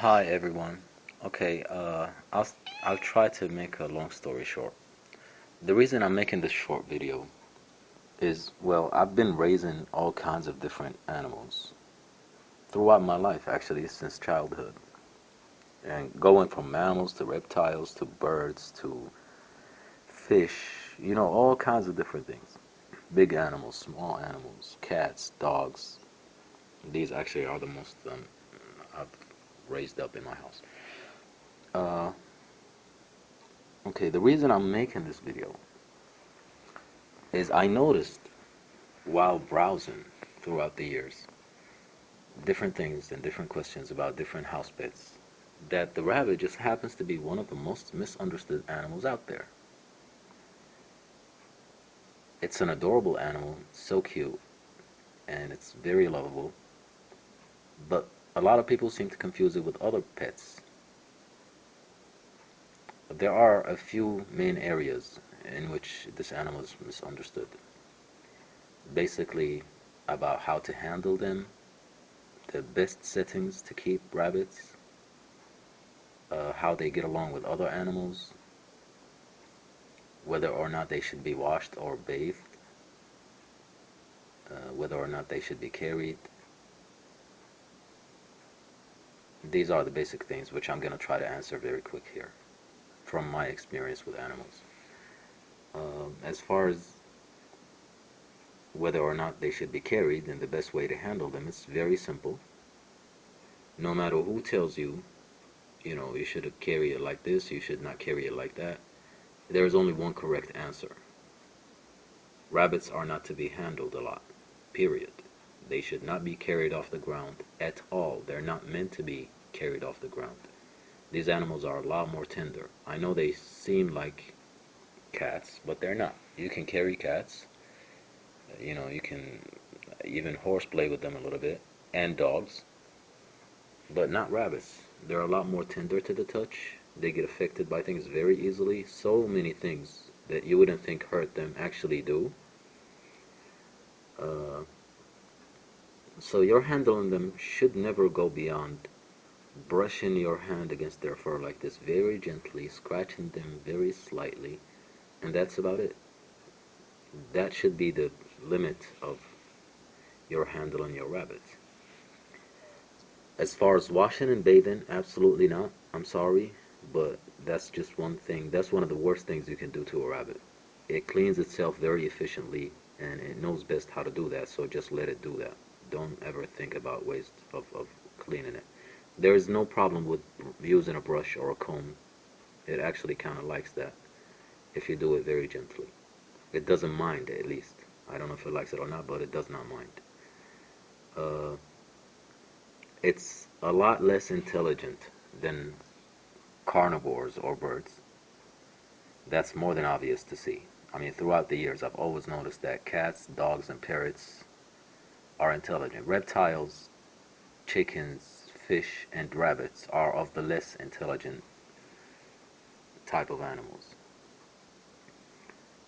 Hi everyone. Okay, I'll try to make a long story short. The reason I'm making this short video is, well, I've been raising all kinds of different animals throughout my life, actually, since childhood. And going from mammals to reptiles to birds to fish, all kinds of different things. Big animals, small animals, cats, dogs. These actually are the most I've raised up in my house. Uh, okay, the reason I'm making this video is I noticed while browsing throughout the years different things and different questions about different house pets that the rabbit just happens to be one of the most misunderstood animals out there. It's an adorable animal, so cute, and it's very lovable, but a lot of people seem to confuse it with other pets. There are a few main areas in which this animal is misunderstood. Basically, about how to handle them, the best settings to keep rabbits, how they get along with other animals, whether or not they should be washed or bathed, whether or not they should be carried. These are the basic things which I'm going to try to answer very quick here from my experience with animals. As far as whether or not they should be carried and the best way to handle them, it's very simple. No matter who tells you, you should carry it like this, you should not carry it like that, there is only one correct answer. Rabbits are not to be handled a lot, period. They should not be carried off the ground at all. They're not meant to be carried off the ground. These animals are a lot more tender. I know they seem like cats, but they're not. You can carry cats. You can even horseplay with them a little bit, and dogs, but not rabbits. They're a lot more tender to the touch. They get affected by things very easily. So many things that you wouldn't think hurt them actually do. Uh, so your handling them should never go beyond brushing your hand against their fur like this very gently, scratching them very slightly, and that's about it. That should be the limit of your handling your rabbits. As far as washing and bathing, absolutely not. I'm sorry, but that's just one thing. That's one of the worst things you can do to a rabbit. It cleans itself very efficiently and it knows best how to do that, so just let it do that. Don't ever think about ways of cleaning it. There is no problem with using a brush or a comb. It actually kind of likes that if you do it very gently. It doesn't mind, at least. I don't know if it likes it or not, but it does not mind. Uh, it's a lot less intelligent than carnivores or birds. That's more than obvious to see. I mean, throughout the years, I've always noticed that cats, dogs, and parrots are intelligent. Reptiles, chickens, fish, and rabbits are of the less intelligent type of animals.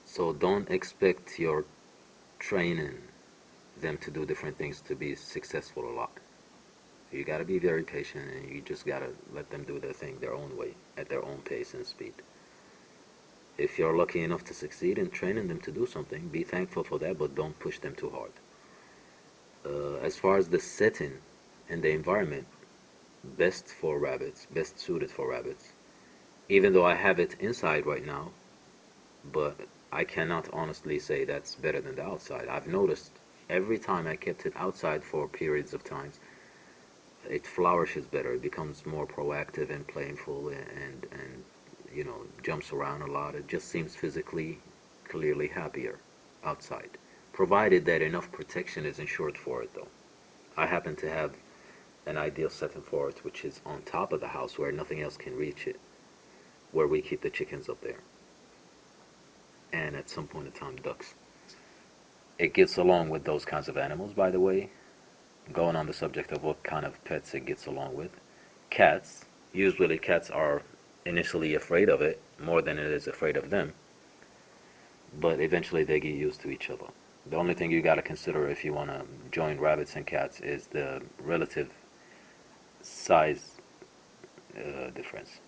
So don't expect your training them to do different things to be successful a lot. You gotta be very patient and you just gotta let them do their thing their own way, at their own pace and speed. If you're lucky enough to succeed in training them to do something, be thankful for that, but don't push them too hard. As far as the setting and the environment, best for rabbits, best suited for rabbits, even though I have it inside right now, but I cannot honestly say that's better than the outside. I've noticed every time I kept it outside for periods of times, it flourishes better. It becomes more proactive and playful and jumps around a lot. It just seems physically clearly happier outside, provided that enough protection is ensured for it though. I happen to have an ideal setting for it, which is on top of the house where nothing else can reach it, where we keep the chickens up there, and at some point in time ducks. It gets along with those kinds of animals, by the way. Going on the subject of what kind of pets it gets along with. Cats. Usually cats are initially afraid of it more than it is afraid of them, but eventually they get used to each other. The only thing you got to consider if you want to join rabbits and cats is the relative size difference.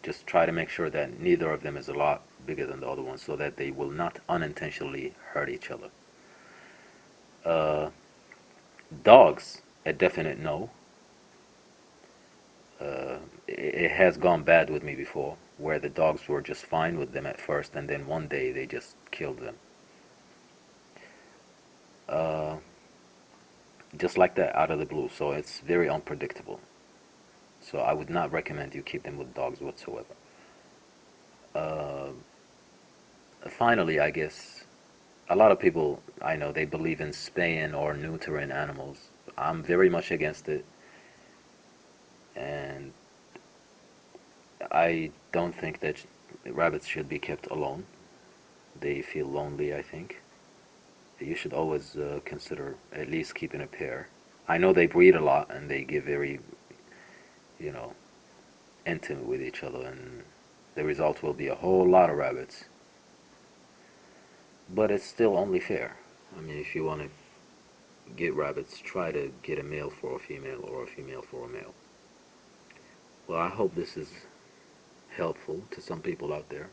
Just try to make sure that neither of them is a lot bigger than the other one so that they will not unintentionally hurt each other. Uh, Dogs, a definite no. It has gone bad with me before, where the dogs were just fine with them at first, and then one day they just killed them. Uh, just like that, out of the blue. So it's very unpredictable. So I would not recommend you keep them with dogs whatsoever. Uh, Finally, I guess a lot of people I know they believe in spaying or neutering animals. I'm very much against it, and I don't think that rabbits should be kept alone. They feel lonely, I think. You should always consider at least keeping a pair. I know they breed a lot and they get very, you know, intimate with each other, and the result will be a whole lot of rabbits. But it's still only fair. I mean, if you want to get rabbits, try to get a male for a female or a female for a male. Well, I hope this is helpful to some people out there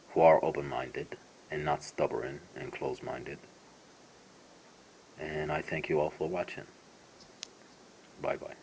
who are open minded and not stubborn and close minded. And I thank you all for watching. Bye bye.